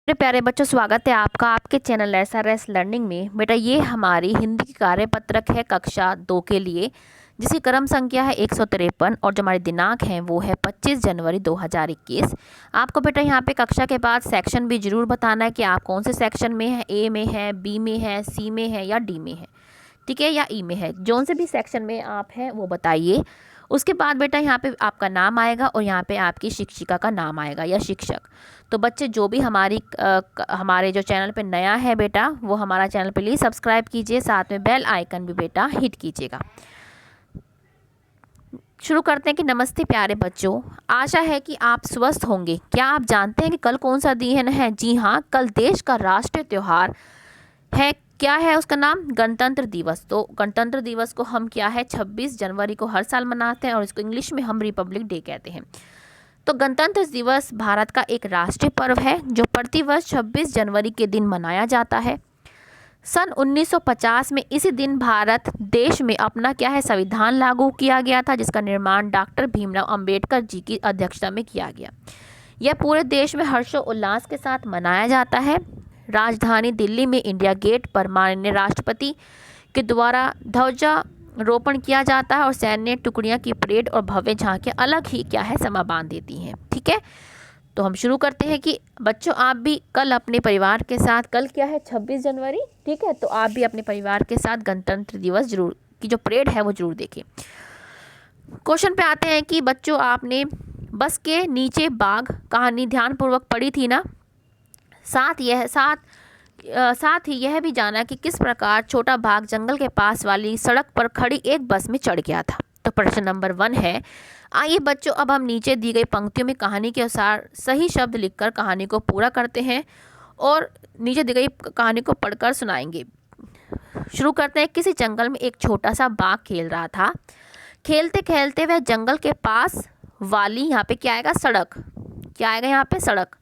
मेरे प्यारे बच्चों, स्वागत है आपका आपके चैनल SRS लर्निंग में। बेटा, ये हमारी हिंदी की कार्यपत्रक है कक्षा 2 के लिए, जिसकी क्रम संख्या है 153 और जो हमारे दिनांक हैं वो है 25 जनवरी 2021। आपको बेटा यहाँ पे कक्षा के बाद सेक्शन भी जरूर बताना है कि आप कौन से सेक्शन में है, A में है, B में है, C में है या D में है, ठीक है, या E में है। जौन से भी सेक्शन में आप हैं वो बताइए। उसके बाद बेटा यहाँ पे आपका नाम आएगा और यहाँ पे आपकी शिक्षिका का नाम आएगा या शिक्षक। तो बच्चे जो भी हमारे जो चैनल पे नया है बेटा, वो हमारा चैनल प्लीज़ सब्सक्राइब कीजिए, साथ में बेल आइकन भी बेटा हिट कीजिएगा। शुरू करते हैं कि नमस्ते प्यारे बच्चों, आशा है कि आप स्वस्थ होंगे। क्या आप जानते हैं कि कल कौन सा दिन है? जी हाँ, कल देश का राष्ट्रीय त्यौहार है। क्या है उसका नाम? गणतंत्र दिवस। तो गणतंत्र दिवस को हम क्या है 26 जनवरी को हर साल मनाते हैं और इसको इंग्लिश में हम रिपब्लिक डे कहते हैं। तो गणतंत्र दिवस भारत का एक राष्ट्रीय पर्व है जो प्रतिवर्ष 26 जनवरी के दिन मनाया जाता है। सन 1950 में इसी दिन भारत देश में अपना क्या है संविधान लागू किया गया था, जिसका निर्माण डॉक्टर भीमराव अंबेडकर जी की अध्यक्षता में किया गया। यह पूरे देश में हर्षोल्लास के साथ मनाया जाता है। राजधानी दिल्ली में इंडिया गेट पर माननीय राष्ट्रपति के द्वारा ध्वजारोपण किया जाता है और सैन्य टुकड़ियां की परेड और भव्य झांकियां अलग ही क्या है समा बांध देती हैं। ठीक है, तो हम शुरू करते हैं कि बच्चों आप भी कल अपने परिवार के साथ, कल क्या है 26 जनवरी, ठीक है, तो आप भी अपने परिवार के साथ गणतंत्र दिवस जरूर की जो परेड है वो जरूर देखें। क्वेश्चन पे आते हैं कि बच्चों आपने बस के नीचे बाघ कहानी ध्यानपूर्वक पढ़ी थी ना। साथ ही यह भी जाना कि किस प्रकार छोटा बाघ जंगल के पास वाली सड़क पर खड़ी एक बस में चढ़ गया था। तो प्रश्न नंबर 1 है। आइए बच्चों, अब हम नीचे दी गई पंक्तियों में कहानी के अनुसार सही शब्द लिखकर कहानी को पूरा करते हैं और नीचे दी गई कहानी को पढ़कर सुनाएंगे। शुरू करते हैं। किसी जंगल में एक छोटा सा बाघ खेल रहा था। खेलते खेलते वह जंगल के पास वाली, यहाँ पे क्या आएगा सड़क, क्या आएगा यहाँ पे सड़क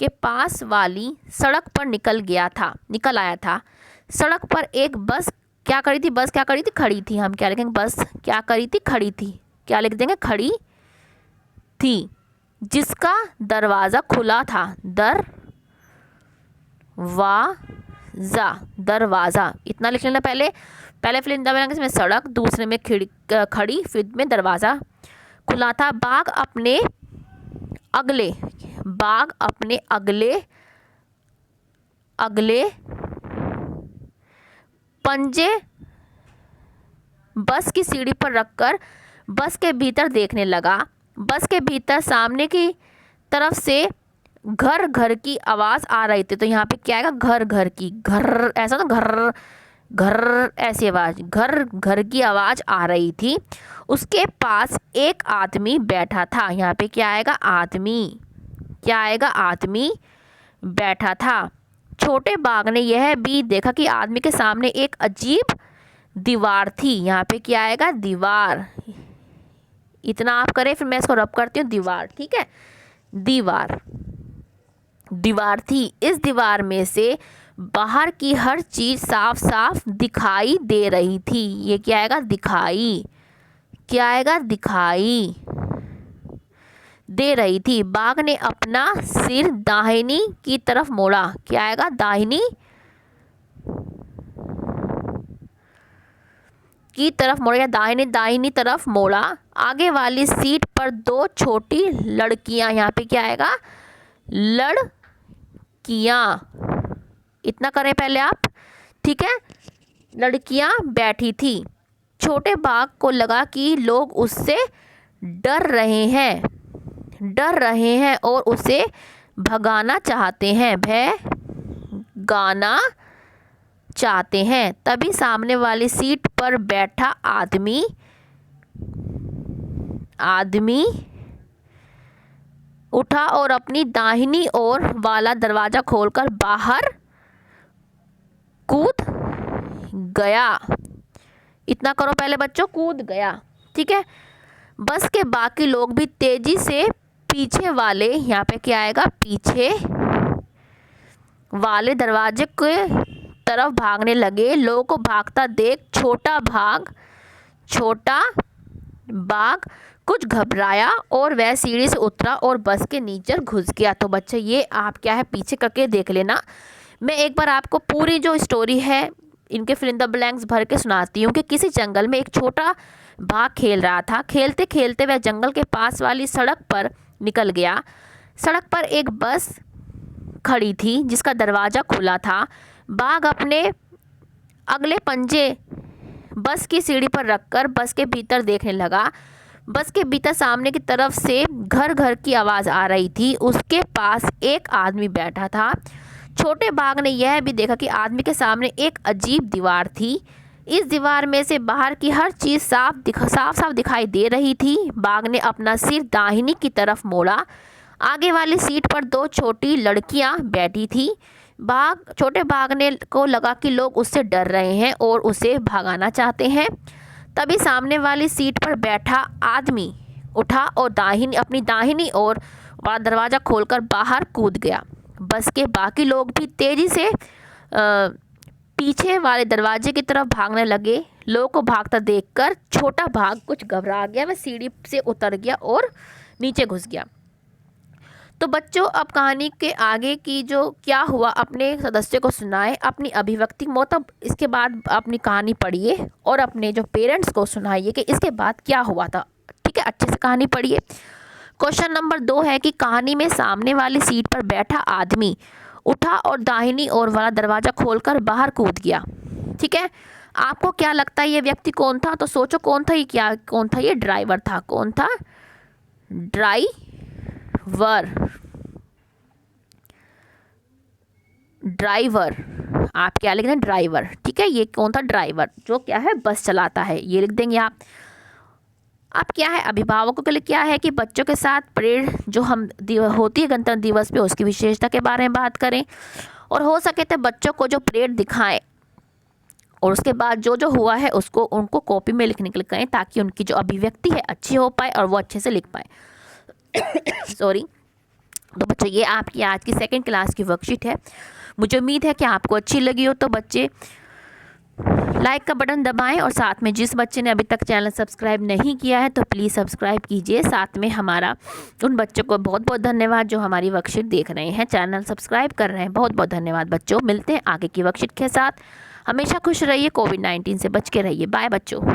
के पास वाली सड़क पर निकल आया था। सड़क पर एक बस क्या करी थी? बस क्या करी थी? खड़ी थी। हम क्या लिखेंगे? बस क्या करी थी? खड़ी थी। क्या लिख देंगे? खड़ी थी, जिसका दरवाज़ा खुला था। दरवाज़ा इतना लिख लेना। पहले फिलिंदा बनाएंगे इसमें सड़क, दूसरे में खड़ी, फिर में दरवाज़ा खुला था। बाघ अपने अगले पंजे बस की सीढ़ी पर रखकर बस के भीतर देखने लगा। बस के भीतर सामने की तरफ से घर घर की आवाज़ आ रही थी। तो यहाँ पे क्या आएगा? घर घर की, घर ऐसा ना, घर घर ऐसी आवाज़, घर घर की आवाज़ आ रही थी। उसके पास एक आदमी बैठा था। यहाँ पे क्या आएगा? आदमी, क्या आएगा? आदमी बैठा था। छोटे बाघ ने यह भी देखा कि आदमी के सामने एक अजीब दीवार थी। यहाँ पे क्या आएगा? दीवार। इतना आप करें, फिर मैं इसको रब करती हूँ। दीवार, ठीक है, दीवार थी। इस दीवार में से बाहर की हर चीज साफ साफ दिखाई दे रही थी। ये क्या आएगा? दिखाई, क्या आएगा? दिखाई दे रही थी। बाघ ने अपना सिर दाहिनी की तरफ मोड़ा। क्या आएगा? दाहिनी की तरफ मोड़ा या दाहिनी तरफ मोड़ा। आगे वाली सीट पर दो छोटी लड़कियां, यहाँ पे क्या आएगा? लड़कियां। इतना करें पहले आप, ठीक है, लड़कियां बैठी थी। छोटे बाघ को लगा कि लोग उससे डर रहे हैं और उसे भगाना चाहते हैं। तभी सामने वाली सीट पर बैठा आदमी उठा और अपनी दाहिनी ओर वाला दरवाजा खोलकर बाहर कूद गया। इतना करो पहले बच्चों, कूद गया, ठीक है। बस के बाकी लोग भी तेजी से पीछे वाले, यहाँ पे क्या आएगा? पीछे वाले दरवाजे के तरफ भागने लगे। लोगों को भागता देख छोटा बाघ कुछ घबराया और वह सीढ़ी से उतरा और बस के नीचे घुस गया। तो बच्चे ये आप क्या है पीछे करके देख लेना। मैं एक बार आपको पूरी जो स्टोरी है इनके फिल इन द ब्लैंक्स भर के सुनाती हूँ कि किसी जंगल में एक छोटा बाघ खेल रहा था। खेलते खेलते वह जंगल के पास वाली सड़क पर निकल गया। सड़क पर एक बस खड़ी थी जिसका दरवाज़ा खुला था। बाघ अपने अगले पंजे बस की सीढ़ी पर रखकर बस के भीतर देखने लगा। बस के भीतर सामने की तरफ से घर घर की आवाज़ आ रही थी। उसके पास एक आदमी बैठा था। छोटे बाघ ने यह भी देखा कि आदमी के सामने एक अजीब दीवार थी। इस दीवार में से बाहर की हर चीज़ साफ दिखाई दे रही थी। बाघ ने अपना सिर दाहिनी की तरफ मोड़ा। आगे वाली सीट पर दो छोटी लड़कियां बैठी थी। छोटे बाघ ने को लगा कि लोग उससे डर रहे हैं और उसे भगाना चाहते हैं। तभी सामने वाली सीट पर बैठा आदमी उठा और अपनी दाहिनी ओर वाला दरवाज़ा खोलकर बाहर कूद गया। बस के बाकी लोग भी तेज़ी से पीछे वाले दरवाजे की तरफ भागने लगे। लोगों को भागता देखकर छोटा बाघ कुछ घबरा गया। वह सीढ़ी से उतर गया और नीचे घुस गया। तो बच्चों अब कहानी के आगे की जो क्या हुआ अपने सदस्य को सुनाए, अपनी अभिव्यक्ति मतलब इसके बाद अपनी कहानी पढ़िए और अपने जो पेरेंट्स को सुनाइए कि इसके बाद क्या हुआ था। ठीक है, अच्छे से कहानी पढ़िए। क्वेश्चन नंबर 2 है कि कहानी में सामने वाली सीट पर बैठा आदमी उठा और दाहिनी ओर वाला दरवाज़ा खोलकर बाहर कूद गया। ठीक है, आपको क्या लगता है ये व्यक्ति कौन था? तो सोचो कौन था ये, कौन था ये? ड्राइवर था। कौन था? ड्राइवर। आप क्या लिख रहे हैं? ड्राइवर। ठीक है, ये कौन था? ड्राइवर, जो क्या है बस चलाता है, ये लिख देंगे आप। अब क्या है अभिभावकों के लिए क्या है कि बच्चों के साथ परेड जो हम होती है गणतंत्र दिवस पे उसकी विशेषता के बारे में बात करें और हो सके तो बच्चों को जो परेड दिखाएं और उसके बाद जो जो हुआ है उसको उनको कॉपी में लिखने के लिए कहें ताकि उनकी जो अभिव्यक्ति है अच्छी हो पाए और वो अच्छे से लिख पाए। सॉरी। तो बच्चों ये आपकी आज की 2nd क्लास की वर्कशीट है। मुझे उम्मीद है कि आपको अच्छी लगी हो। तो बच्चे लाइक का बटन दबाएं और साथ में जिस बच्चे ने अभी तक चैनल सब्सक्राइब नहीं किया है तो प्लीज़ सब्सक्राइब कीजिए। साथ में हमारा उन बच्चों को बहुत बहुत धन्यवाद जो हमारी वर्कशीट देख रहे हैं, चैनल सब्सक्राइब कर रहे हैं। बहुत बहुत धन्यवाद बच्चों। मिलते हैं आगे की वर्कशीट के साथ। हमेशा खुश रहिए, कोविड-19 से बच के रहिए। बाय बच्चों।